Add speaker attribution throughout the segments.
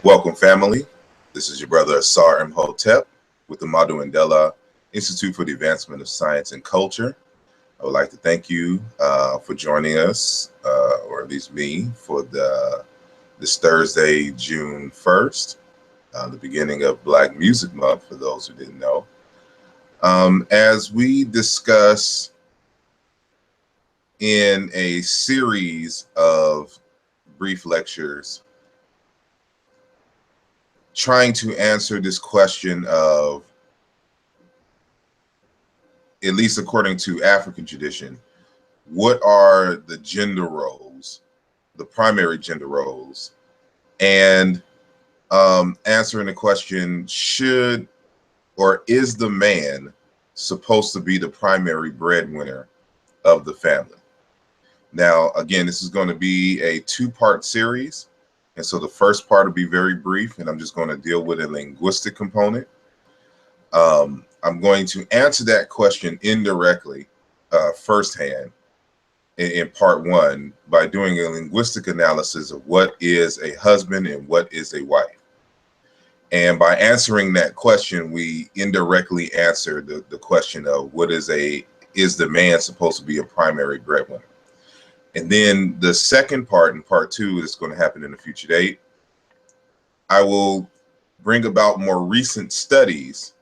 Speaker 1: Welcome, family. This is your brother Asar Imhotep with the Madu Mandela Institute for the Advancement of Science and Culture. I would like to thank you for joining us, or at least me, for this Thursday, June 1st, the beginning of Black Music Month, for those who didn't know. As we discuss in a series of brief lectures trying to answer this question of, at least according to African tradition, what are the gender roles, the primary gender roles, and answering the question, should or is the man supposed to be the primary breadwinner of the family? Now, again, this is going to be a two-part series. And so the first part will be very brief, and I'm just going to deal with a linguistic component. I'm going to answer that question indirectly, firsthand, in part one, by doing a linguistic analysis of what is a husband and what is a wife. And by answering that question, we indirectly answer the question of is the man supposed to be a primary breadwinner? And then the second part, in part two, is going to happen in a future date. I will bring about more recent studies,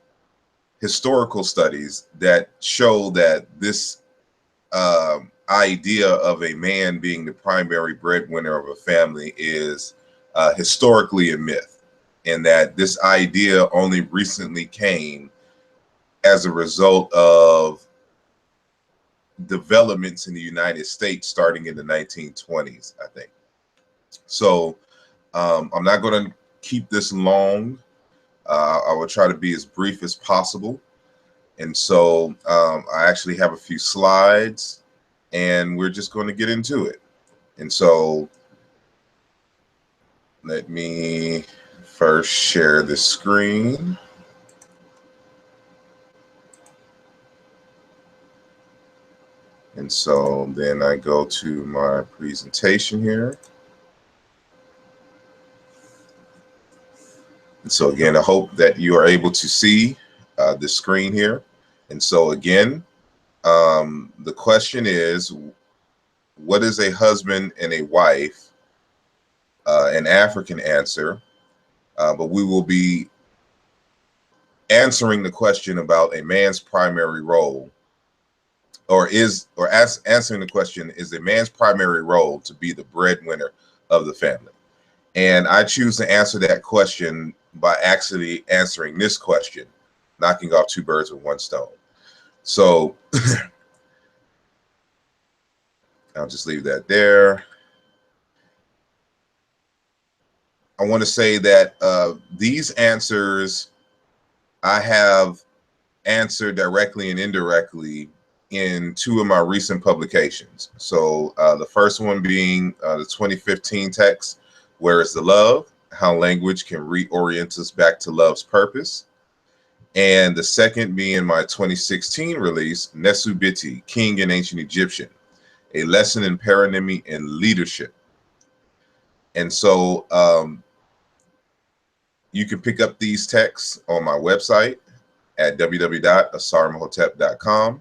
Speaker 1: historical studies, that show that this idea of a man being the primary breadwinner of a family is historically a myth, and that this idea only recently came as a result of developments in the United States starting in the 1920s, I think. So I'm not going to keep this long. I will try to be as brief as possible. And so I actually have a few slides, and we're just going to get into it. And so let me first share the screen. And so then I go to my presentation here. And so again, I hope that you are able to see the screen here. And so again, the question is, what is a husband and a wife? An African answer, but we will be answering the question about a man's primary role, answering the question, is a man's primary role to be the breadwinner of the family? And I choose to answer that question by actually answering this question, knocking off two birds with one stone. So I'll just leave that there. I want to say that these answers I have answered directly and indirectly in two of my recent publications. So the first one being the 2015 text, Where is the Love? How Language Can Reorient Us Back to Love's Purpose. And the second being my 2016 release, Nesubiti, King in Ancient Egyptian, A Lesson in Paronymy and Leadership. And so you can pick up these texts on my website at www.asarmhotep.com.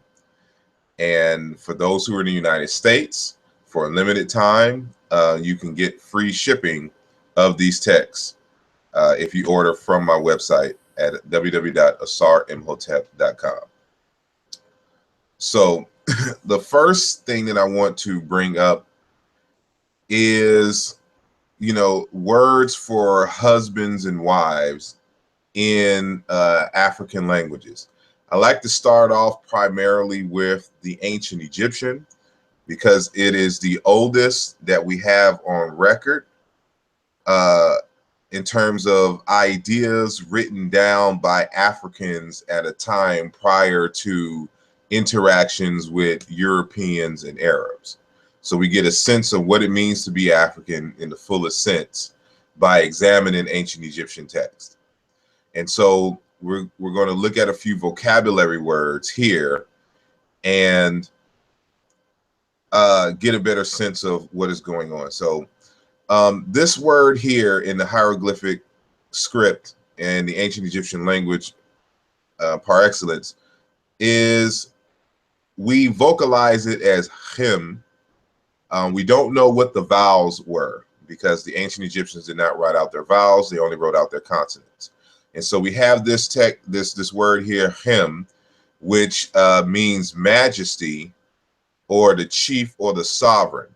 Speaker 1: And for those who are in the United States, for a limited time, you can get free shipping of these texts if you order from my website at www.asarmhotep.com. So the first thing that I want to bring up is, words for husbands and wives in African languages. I like to start off primarily with the ancient Egyptian, because it is the oldest that we have on record in terms of ideas written down by Africans at a time prior to interactions with Europeans and Arabs. So we get a sense of what it means to be African in the fullest sense by examining ancient Egyptian texts. And so we're going to look at a few vocabulary words here and get a better sense of what is going on. So this word here in the hieroglyphic script and the ancient Egyptian language par excellence is we vocalize it as him. We don't know what the vowels were because the ancient Egyptians did not write out their vowels. They only wrote out their consonants. And so we have this word here, him, which means majesty or the chief or the sovereign.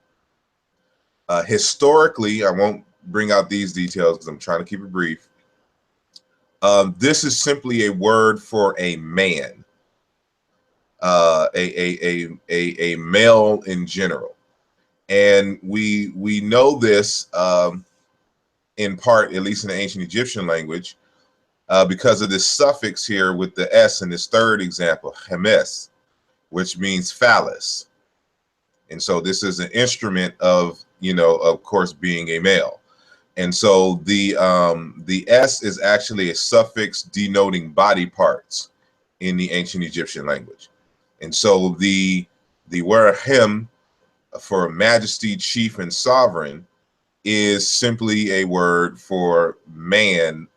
Speaker 1: Historically, I won't bring out these details because I'm trying to keep it brief. This is simply a word for a man, a male in general. And we know this in part, at least in the ancient Egyptian language, because of this suffix here with the S in this third example, hemes, which means phallus. And so this is an instrument of, of course, being a male. And so the S is actually a suffix denoting body parts in the ancient Egyptian language. And so the word him for majesty, chief, and sovereign is simply a word for man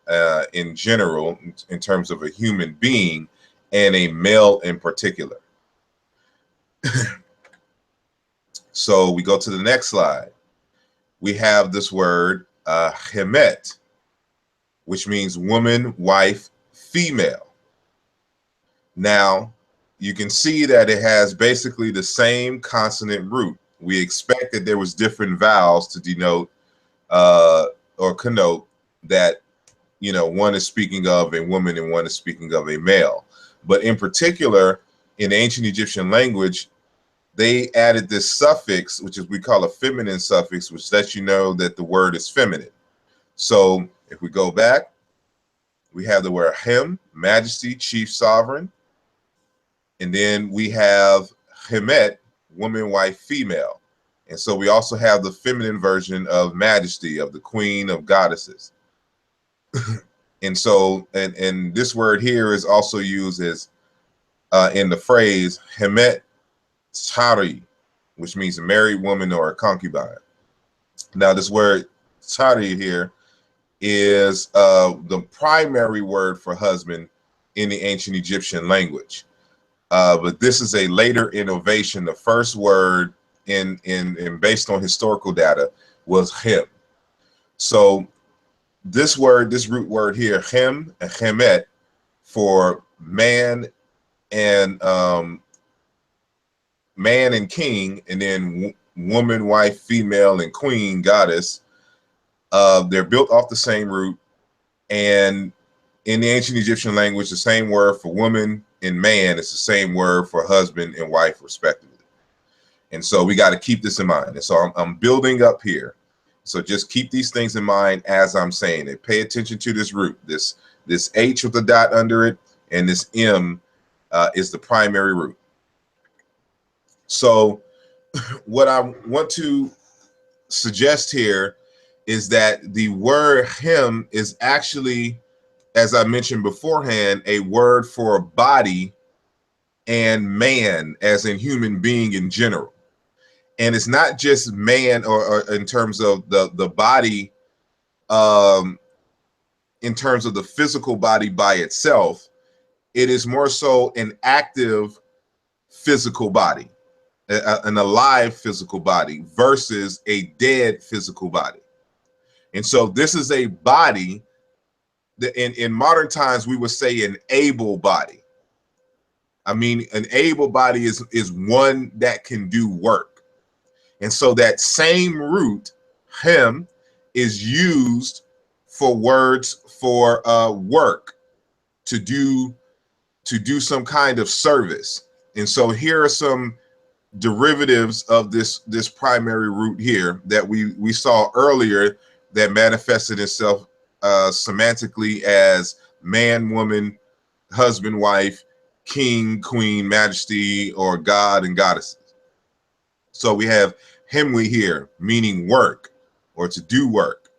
Speaker 1: in general, in terms of a human being, and a male in particular. So we go to the next slide. We have this word hemet, which means woman, wife, female. Now, you can see that it has basically the same consonant root. We expect that there was different vowels to denote or connote that, one is speaking of a woman and one is speaking of a male. But in particular, in ancient Egyptian language, they added this suffix, which is we call a feminine suffix, which lets you know that the word is feminine. So if we go back, we have the word him, majesty, chief, sovereign. And then we have hemet, woman, wife, female. And so we also have the feminine version of majesty, of the queen of goddesses. And so, and this word here is also used as in the phrase hemet Tari, which means a married woman or a concubine. Now, this word Tari here is the primary word for husband in the ancient Egyptian language. But this is a later innovation. The first word in based on historical data was him. So this word, this root word here, him and hemet, for man and man and king, and then woman, wife, female, and queen, goddess. They're built off the same root. And in the ancient Egyptian language, the same word for woman and man is the same word for husband and wife, respectively. And so we got to keep this in mind. And so I'm building up here. So just keep these things in mind as I'm saying it. Pay attention to this root, this H with the dot under it, and this M is the primary root. So what I want to suggest here is that the word him is actually, as I mentioned beforehand, a word for body and man, as in human being in general. And it's not just man or in terms of the body, in terms of the physical body by itself. It is more so an active physical body, an alive physical body versus a dead physical body. And so this is a body that in modern times we would say an able body. I mean, an able body is one that can do work. And so that same root, him, is used for words for work, to do some kind of service. And so here are some derivatives of this primary root here that we saw earlier that manifested itself semantically as man, woman, husband, wife, king, queen, majesty, or god and goddesses. So we have himwi here, meaning work or to do work.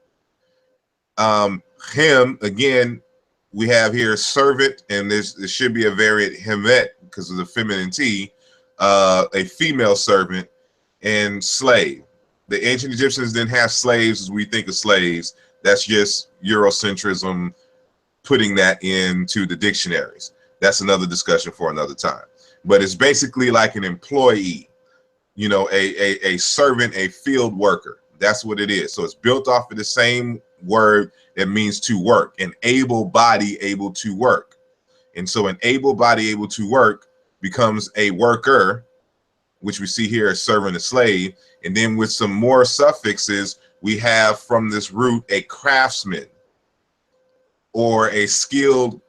Speaker 1: Him, again, we have here servant, and there should be a variant hemet because of the feminine T, a female servant, and slave. The ancient Egyptians didn't have slaves as we think of slaves. That's just Eurocentrism putting that into the dictionaries. That's another discussion for another time. But it's basically like an employee, you know, a servant, a field worker. That's what it is. So it's built off of the same word that means to work, an able body able to work. And so an able body able to work becomes a worker, which we see here as servant, a slave. And then with some more suffixes, we have from this root a craftsman, or a skill,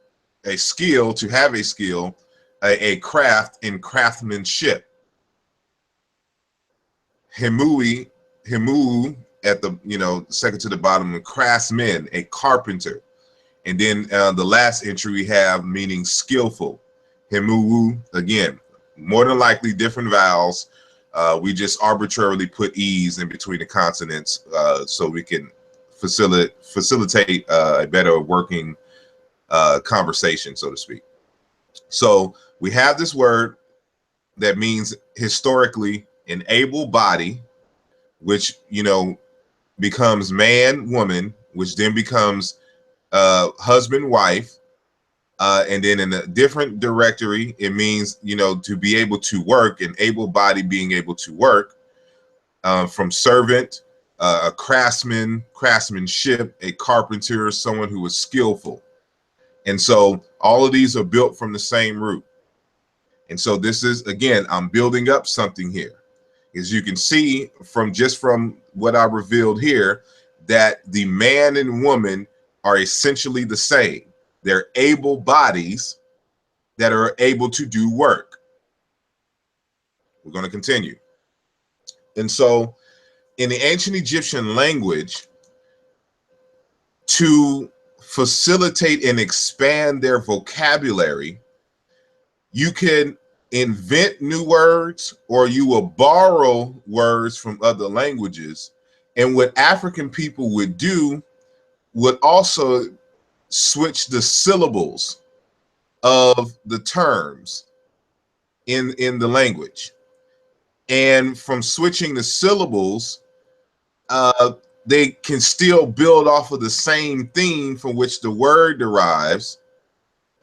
Speaker 1: to have a skill, a craft in craftsmanship. Hemui at the, you know, second to the bottom, craftsman, a carpenter. And then the last entry we have meaning skillful. Hemuu, again, more than likely different vowels. We just arbitrarily put E's in between the consonants so we can facilitate a better working conversation, so to speak. So we have this word that means historically an able body, which, you know, becomes man, woman, which then becomes husband, wife. And then in a different directory, it means, you know, to be able to work, an able body being able to work, from servant, a craftsman, craftsmanship, a carpenter, someone who is skillful. And so all of these are built from the same root. And so this is, again, I'm building up something here. As you can see from what I revealed here, that the man and woman are essentially the same. They're able bodies that are able to do work. We're going to continue. And so in the ancient Egyptian language, to facilitate and expand their vocabulary, you can invent new words, or you will borrow words from other languages. And what African people would do would also switch the syllables of the terms in the language. And from switching the syllables, they can still build off of the same theme from which the word derives,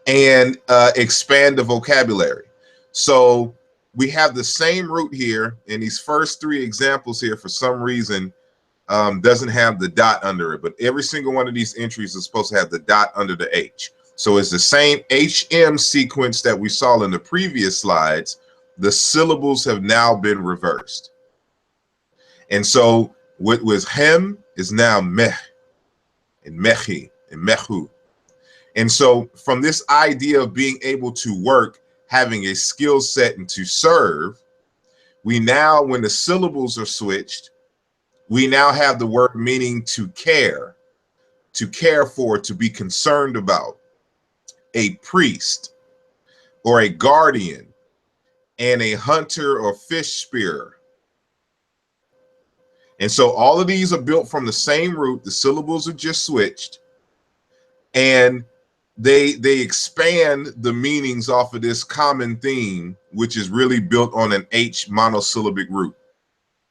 Speaker 1: and expand the vocabulary. So we have the same root here, and these first three examples here, for some reason, doesn't have the dot under it, but every single one of these entries is supposed to have the dot under the H. So it's the same HM sequence that we saw in the previous slides. The syllables have now been reversed. And so what was hem is now meh, and mehi, and mehu. And so from this idea of being able to work, having a skill set, and to serve, we now, when the syllables are switched, we now have the word meaning to care for, to be concerned about, a priest or a guardian, and a hunter or fish spearer. And so all of these are built from the same root. The syllables are just switched, and they expand the meanings off of this common theme, which is really built on an H monosyllabic root.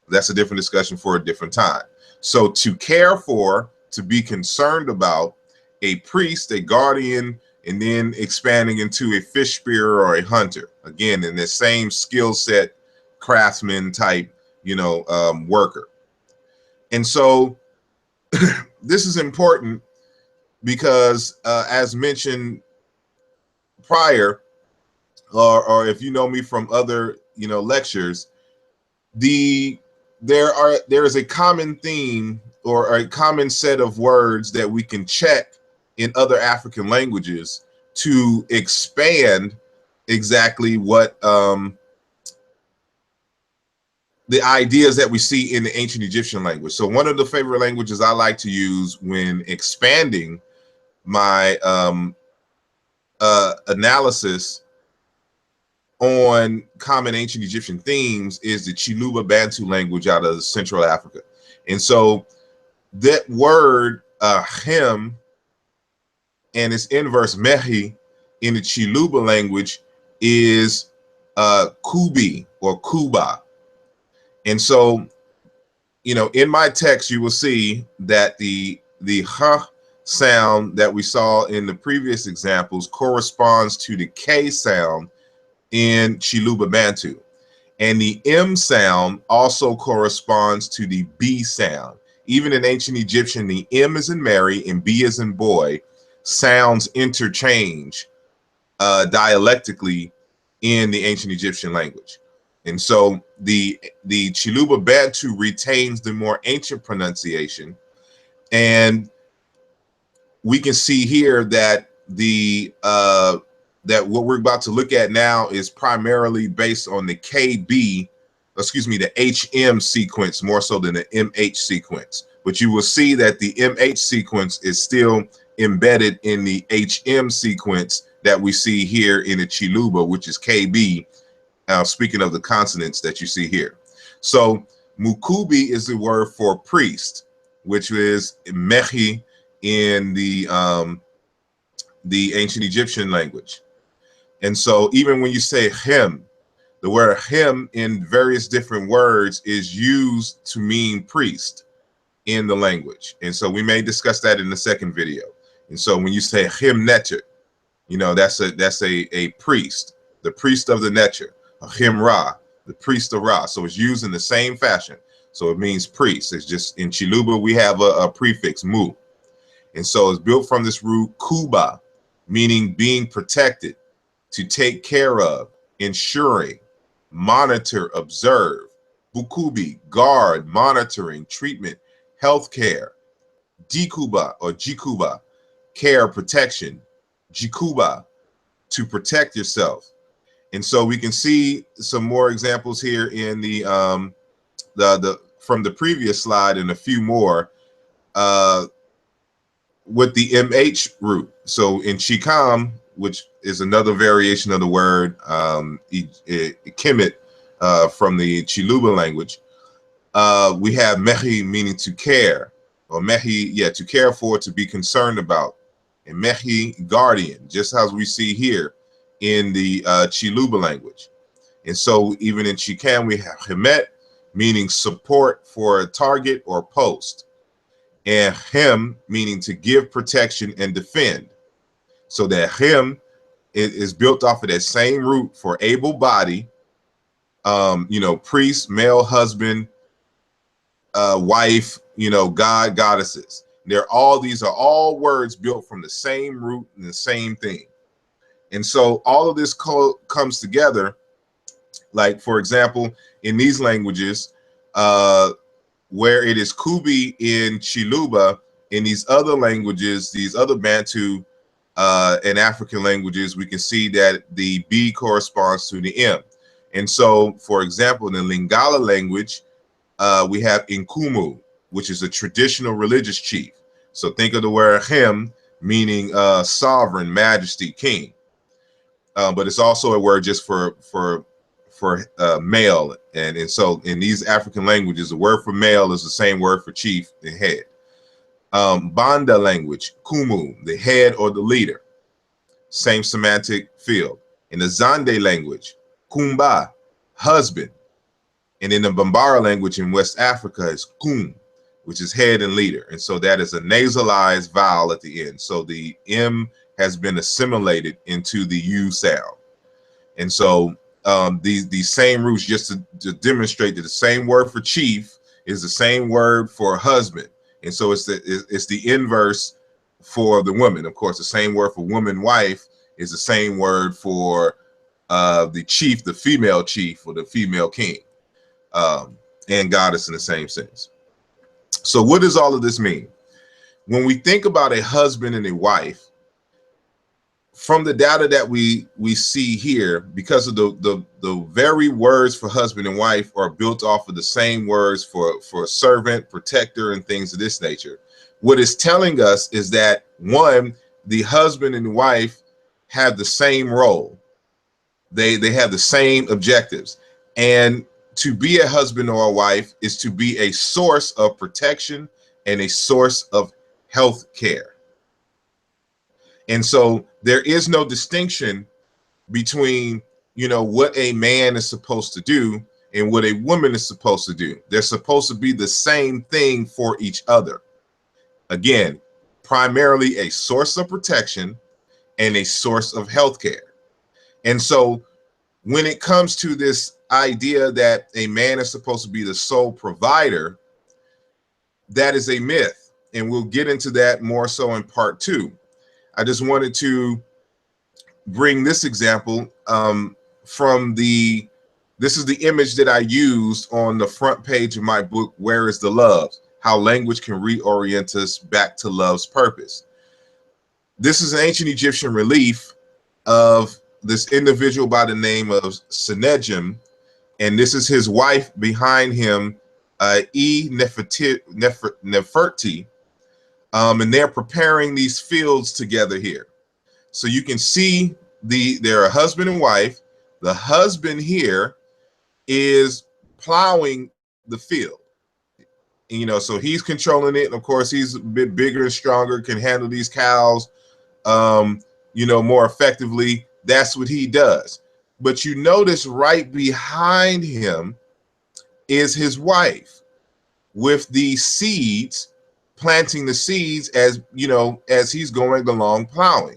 Speaker 1: That's a different discussion for a different time. So to care for, to be concerned about, a priest, a guardian, and then expanding into a fish spearer or a hunter. Again, in the same skill set, craftsman type, you know, worker. And so this is important because as mentioned prior, or if you know me from other, you know, lectures, there is a common theme or a common set of words that we can check in other African languages to expand exactly what the ideas that we see in the ancient Egyptian language. So one of the favorite languages I like to use when expanding my analysis on common ancient Egyptian themes is the Chiluba Bantu language out of Central Africa. And so that word him and its inverse mehi in the Chiluba language is kubi or kuba. And so, you know, in my text, you will see that the the h sound that we saw in the previous examples corresponds to the K sound in Chiluba Bantu. And the M sound also corresponds to the B sound. Even in ancient Egyptian, the M is in Mary and B is in boy. Sounds interchange dialectically in the ancient Egyptian language. And so the Chiluba Bantu retains the more ancient pronunciation. And we can see here that that what we're about to look at now is primarily based on the KB, excuse me, the HM sequence more so than the MH sequence. But you will see that the MH sequence is still embedded in the HM sequence that we see here in the Chiluba, which is KB, speaking of the consonants that you see here. So Mukubi is the word for priest, which is Mehi in the ancient Egyptian language. And so even when you say him, the word him in various different words is used to mean priest in the language. And so we may discuss that in the second video. And so when you say him neter, you know, that's a priest, the priest of the neter, him ra, the priest of Ra. So it's used in the same fashion. So it means priest. It's just in Chiluba, we have a prefix mu. And so it's built from this root kuba, meaning being protected, to take care of, ensuring, monitor, observe. Bukubi, guard, monitoring, treatment, healthcare. Dikuba or jikuba, care, protection. Jikuba, to protect yourself. And so we can see some more examples here in the from the previous slide and a few more with the MH root. So in Chikam, which is another variation of the word Kemet from the Chiluba language, we have Mehi, meaning to care, or Mehi, yeah, to care for, to be concerned about, and Mehi, guardian, just as we see here in the Chiluba language. And so even in Chikam, we have Hemet, meaning support for a target or post, and Hem, meaning to give protection and defend. So that Hem is built off of that same root for able body, you know, priest, male, husband, wife, you know, god, goddesses. These are all words built from the same root and the same thing. And so all of this comes together. Like, for example, in these languages, where it is Kubi in Chiluba, in these other languages, these other Bantu and African languages, we can see that the B corresponds to the M. And so, for example, in the Lingala language, we have Nkumu, which is a traditional religious chief. So think of the word him, meaning sovereign, majesty, king. But it's also a word just for male. And so in these African languages, the word for male is the same word for chief and head. Banda language, Kumu, the head or the leader, same semantic field. In the Zande language, Kumba, husband. And in the Bambara language in West Africa is Kum, which is head and leader. And so that is a nasalized vowel at the end. So the M has been assimilated into the U sound. And so these same roots, just to demonstrate that the same word for chief is the same word for husband. And so it's the inverse for the woman. Of course, the same word for woman, wife, is the same word for the chief, the female chief, or the female king, and goddess in the same sense. So what does all of this mean? When we think about a husband and a wife, from the data that we see here, because of the very words for husband and wife are built off of the same words for servant, protector, and things of this nature. What it's telling us is that, one, the husband and wife have the same role. They have the same objectives. And to be a husband or a wife is to be a source of protection and a source of health care. And so there is no distinction between, you know, what a man is supposed to do and what a woman is supposed to do. They're supposed to be the same thing for each other. Again, primarily a source of protection and a source of healthcare. And so when it comes to this idea that a man is supposed to be the sole provider, that is a myth. And we'll get into that more so in part 2. I just wanted to bring this example from this is the image that I used on the front page of my book, Where is the Love? How Language Can Reorient Us Back to Love's Purpose. This is an ancient Egyptian relief of this individual by the name of Senedjem, and this is his wife behind him, Nefertiti, and they're preparing these fields together here. So you can see they're a husband and wife. The husband here is plowing the field. And, you know, so he's controlling it. And of course, he's a bit bigger and stronger, can handle these cows, you know, more effectively. That's what he does. But you notice right behind him is his wife with the seeds, planting the seeds as, you know, as he's going along plowing.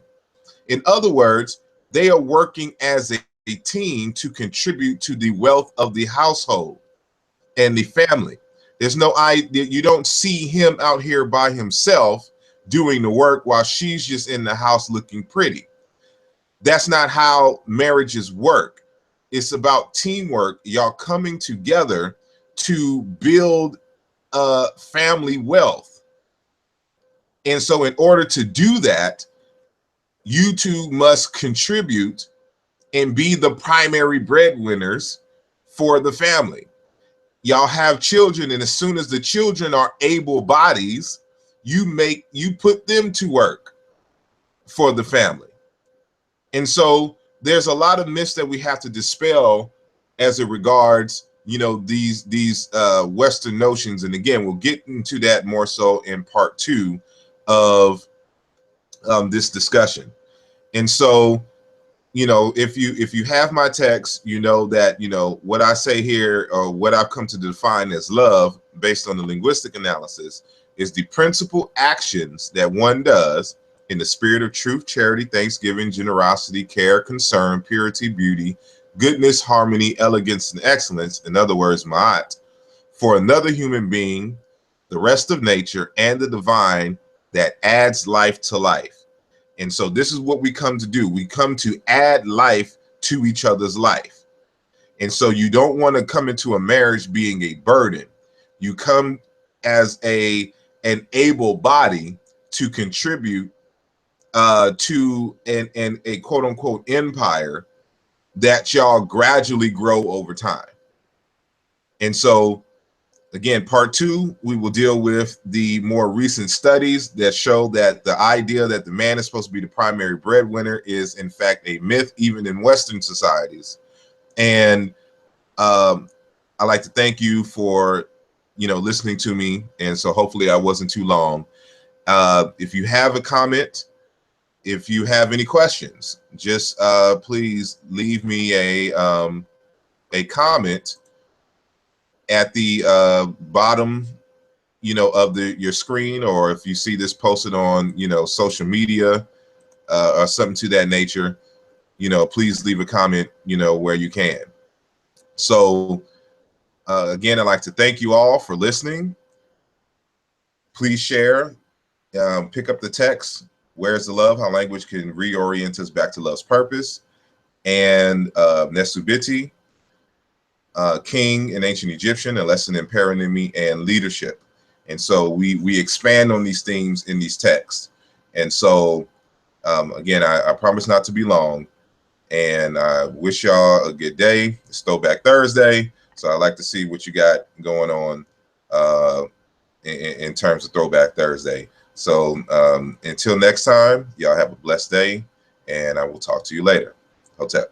Speaker 1: In other words, they are working as a team to contribute to the wealth of the household and the family. There's no idea, you don't see him out here by himself doing the work while she's just in the house looking pretty. That's not how marriages work. It's about teamwork, y'all coming together to build family wealth. And so in order to do that, you two must contribute and be the primary breadwinners for the family. Y'all have children, and as soon as the children are able bodies, you put them to work for the family. And so there's a lot of myths that we have to dispel as it regards, you know, these Western notions. And again, we'll get into that more so in part 2 of this discussion. And so, you know, if you have my text, you know that, you know, what I say here, or what I've come to define as love based on the linguistic analysis, is the principal actions that one does in the spirit of truth, charity, thanksgiving, generosity, care, concern, purity, beauty, goodness, harmony, elegance, and excellence. In other words, ma'at, for another human being, the rest of nature, and the divine that adds life to life. And so this is what we come to do. We come to add life to each other's life. And so you don't want to come into a marriage being a burden. You come as an able body to contribute to a quote unquote empire that y'all gradually grow over time. And so again, part 2, we will deal with the more recent studies that show that the idea that the man is supposed to be the primary breadwinner is in fact a myth, even in Western societies. And I'd like to thank you for, you know, listening to me. And so hopefully I wasn't too long. If you have a comment, if you have any questions, just please leave me a comment at the bottom, you know, of your screen, or if you see this posted on, you know, social media or something to that nature, you know, please leave a comment, you know, where you can. So again, I'd like to thank you all for listening. Please share, pick up the text, Where's the Love? How Language Can Reorient Us Back to Love's Purpose, and Nesubiti, King in Ancient Egyptian, a lesson in paronymy and leadership. And so we expand on these themes in these texts. And so again, I promise not to be long, and I wish y'all a good day. It's Throwback Thursday, so I'd like to see what you got going on in terms of Throwback Thursday. So until next time, y'all have a blessed day, and I will talk to you later. Hotep.